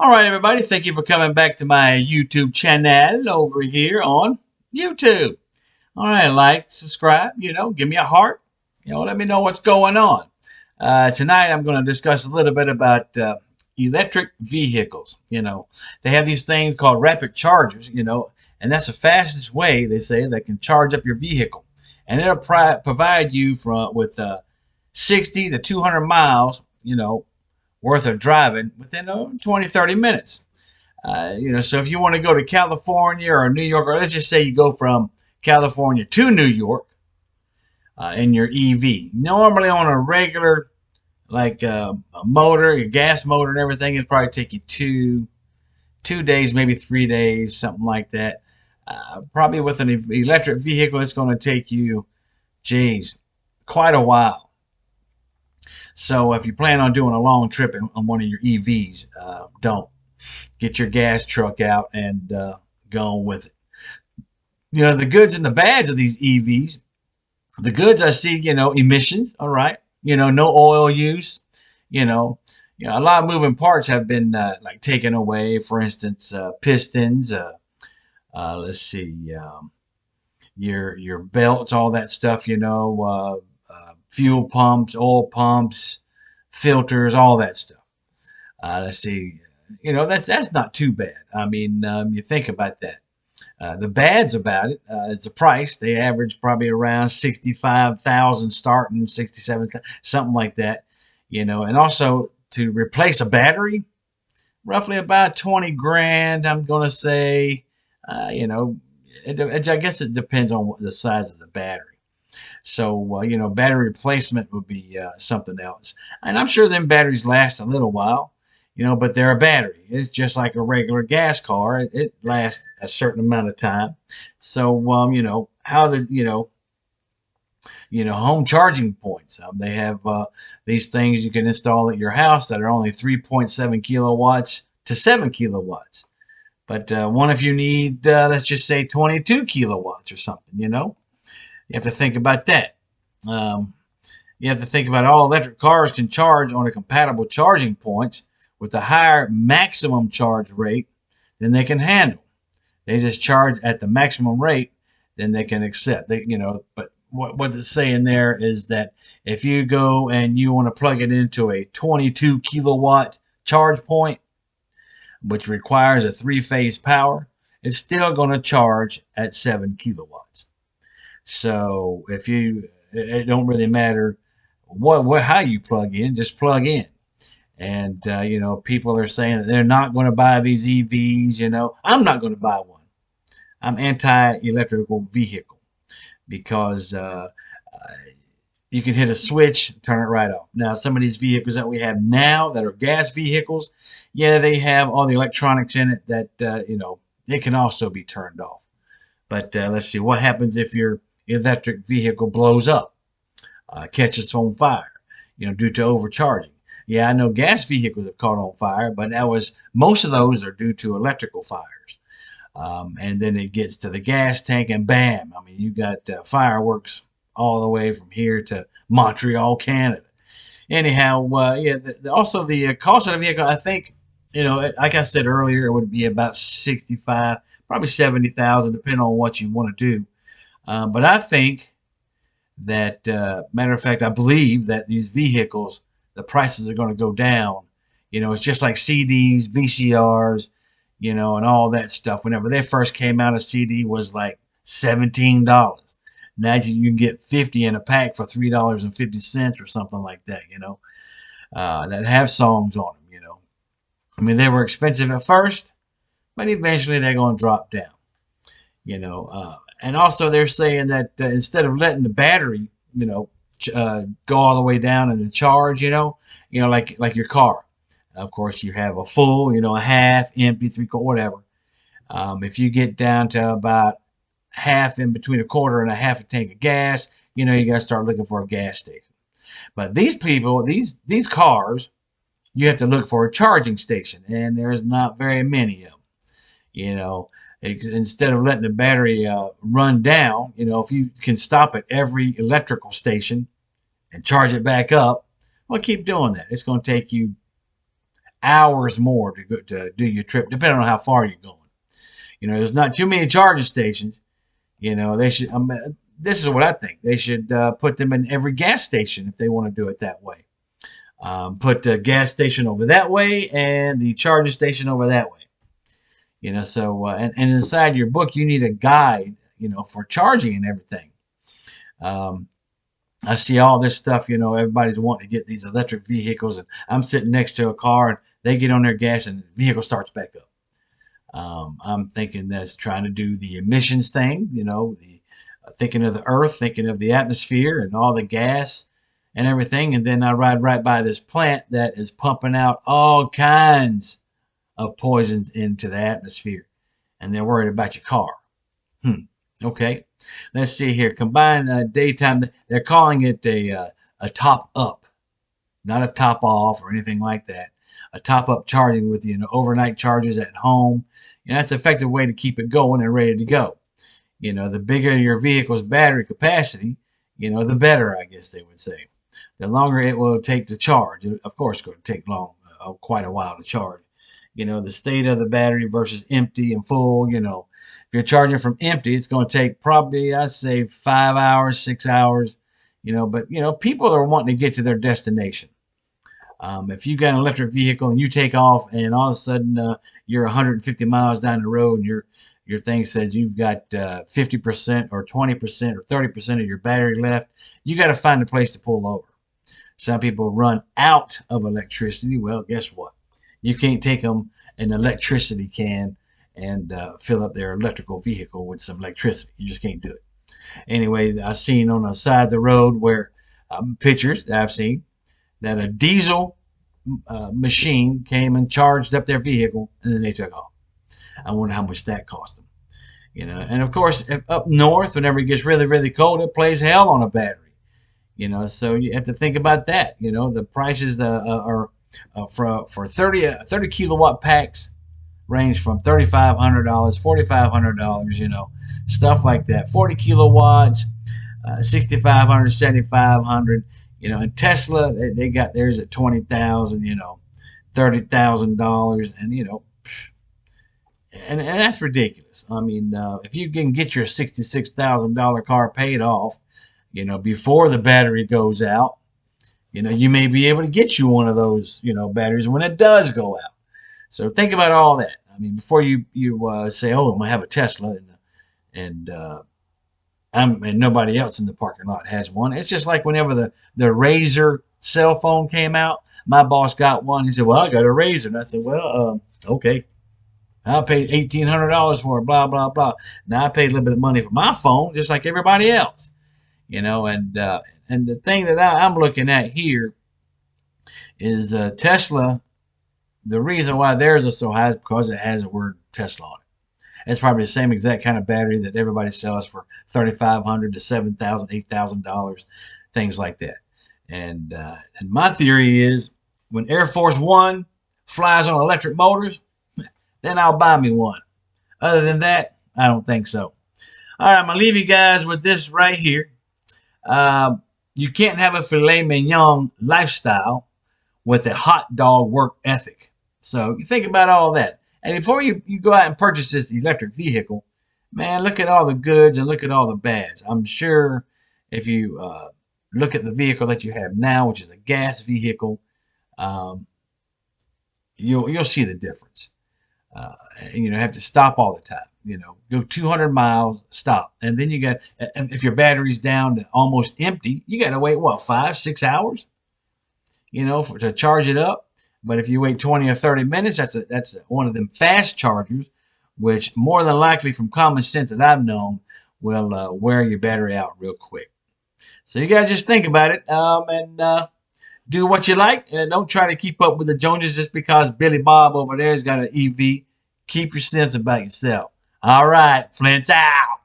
All right, everybody. Thank you for coming back to my YouTube channel over here on YouTube. All right, like, subscribe, give me a heart, let me know what's going on. Tonight, I'm going to discuss a little bit about electric vehicles. They have these things called rapid chargers, and that's the fastest way, they say, that can charge up your vehicle. And it'll provide you with 60 to 200 miles, worth of driving within 20, 30 minutes. So if you want to go to California or New York, or let's just say you go from California to New York in your EV, normally on a regular, like a motor, your gas motor and everything, it'd probably take you two days, maybe 3 days, something like that. Probably with an electric vehicle, it's going to take you, geez, quite a while. So if you plan on doing a long trip on one of your EVs, don't. Get your gas truck out and go on with it. The goods and the bads of these EVs. The goods I see, emissions, all right. No oil use. A lot of moving parts have been like taken away. For instance, pistons. Let's see, your belts, all that stuff. Fuel pumps, oil pumps, filters, all that stuff. Let's see, that's not too bad. I mean, you think about that. The bads about it is the price. They average probably around 65,000 starting, 67,000, something like that. And also to replace a battery, roughly about 20 grand. I'm gonna say, I guess it depends on the size of the battery. So, battery replacement would be something else. And I'm sure them batteries last a little while, but they're a battery. It's just like a regular gas car. It lasts a certain amount of time. So, how home charging points. They have these things you can install at your house that are only 3.7 kilowatts to 7 kilowatts. But one if you need, let's just say 22 kilowatts or something, You have to think about that. You have to think about all electric cars can charge on a compatible charging points with a higher maximum charge rate than they can handle. They just charge at the maximum rate than they can accept. But what it's saying there is that if you go and you want to plug it into a 22 kilowatt charge point, which requires a three-phase power, it's still going to charge at 7 kilowatts. So it don't really matter how you plug in, just plug in. And people are saying that they're not going to buy these EVs. I'm not going to buy one. I'm anti-electrical vehicle because you can hit a switch, turn it right off. Now, some of these vehicles that we have now that are gas vehicles, yeah, they have all the electronics in it that it can also be turned off. But let's see what happens if your electric vehicle blows up, catches on fire, due to overcharging. Yeah, I know gas vehicles have caught on fire, but most of those are due to electrical fires. And then it gets to the gas tank and bam, I mean, you got fireworks all the way from here to Montreal, Canada. Anyhow, also the cost of the vehicle, I think, like I said earlier, it would be about 65, probably 70,000, depending on what you want to do. But I think that, matter of fact, I believe that these vehicles, the prices are going to go down. It's just like CDs, VCRs, and all that stuff. Whenever they first came out, a CD was like $17. Now you can get 50 in a pack for $3.50 or something like that, that have songs on them, I mean, they were expensive at first, but eventually they're going to drop down, and also they're saying that instead of letting the battery, go all the way down and the charge, like your car. Of course, you have a full, a half, empty, three-quarter, whatever. If you get down to about half, in between a quarter and a half a tank of gas, you got to start looking for a gas station. But these people, these cars, you have to look for a charging station, and there's not very many of them. Instead of letting the battery run down, if you can stop at every electrical station and charge it back up, well, keep doing that. It's going to take you hours more to go to do your trip, depending on how far you're going. There's not too many charging stations. They should. This is what I think. They should put them in every gas station if they want to do it that way. Put the gas station over that way and the charging station over that way. And inside your book you need a guide, for charging and everything. I see all this stuff, everybody's wanting to get these electric vehicles, and I'm sitting next to a car and they get on their gas and the vehicle starts back up. I'm thinking that's trying to do the emissions thing, thinking of the earth, thinking of the atmosphere and all the gas and everything. And then I ride right by this plant that is pumping out all kinds of poisons into the atmosphere, and they're worried about your car. Okay, let's see here. Combined daytime, they're calling it a top up, not a top off or anything like that. A top up charging with overnight charges at home. That's an effective way to keep it going and ready to go. The bigger your vehicle's battery capacity, the better, I guess they would say. The longer it will take to charge. Of course, it's going to take quite a while to charge. The state of the battery versus empty and full. If you're charging from empty, it's going to take probably, I'd say, 5 hours, 6 hours. But people are wanting to get to their destination. If you got an electric vehicle and you take off and all of a sudden you're 150 miles down the road and your thing says you've got 50% or 20% or 30% of your battery left, you got to find a place to pull over. Some people run out of electricity. Well, guess what? You can't take them an electricity can and fill up their electrical vehicle with some electricity. You just can't do it. Anyway, I've seen on the side of the road where pictures that I've seen that a diesel machine came and charged up their vehicle and then they took off. I wonder how much that cost them. And of course, up north, whenever it gets really, really cold, it plays hell on a battery. So you have to think about that. The prices are for 30 kilowatt packs range from $3,500, $4,500, stuff like that. 40 kilowatts, 6,500, 7,500. And Tesla, they got theirs at 20,000, $30,000, and that's ridiculous. I mean, if you can get your $66,000 car paid off, before the battery goes out, you may be able to get you one of those, batteries when it does go out. So think about all that. I mean, before you say, "Oh, I'm gonna have a Tesla," and nobody else in the parking lot has one. It's just like whenever the Razr cell phone came out, my boss got one. He said, "Well, I got a Razr," and I said, "Well, okay, I paid $1,800 for it." Blah blah blah. Now I paid a little bit of money for my phone, just like everybody else, And the thing that I'm looking at here is Tesla. The reason why theirs is so high is because it has the word Tesla on it. It's probably the same exact kind of battery that everybody sells for $3,500 to $7,000, $8,000, things like that. And my theory is, when Air Force One flies on electric motors, then I'll buy me one. Other than that, I don't think so. All right, I'm gonna leave you guys with this right here. You can't have a filet mignon lifestyle with a hot dog work ethic. So you think about all that. And before you go out and purchase this electric vehicle, man, look at all the goods and look at all the bads. I'm sure if you look at the vehicle that you have now, which is a gas vehicle, you'll see the difference. Have to stop all the time. Go 200 miles, stop, and then you got. If your battery's down to almost empty, you got to wait 5, 6 hours, to charge it up. But if you wait 20 or 30 minutes, that's one of them fast chargers, which more than likely, from common sense that I've known, will wear your battery out real quick. So you got to just think about it and do what you like. Don't try to keep up with the Joneses just because Billy Bob over there has got an EV. Keep your sense about yourself. All right, Flint's out.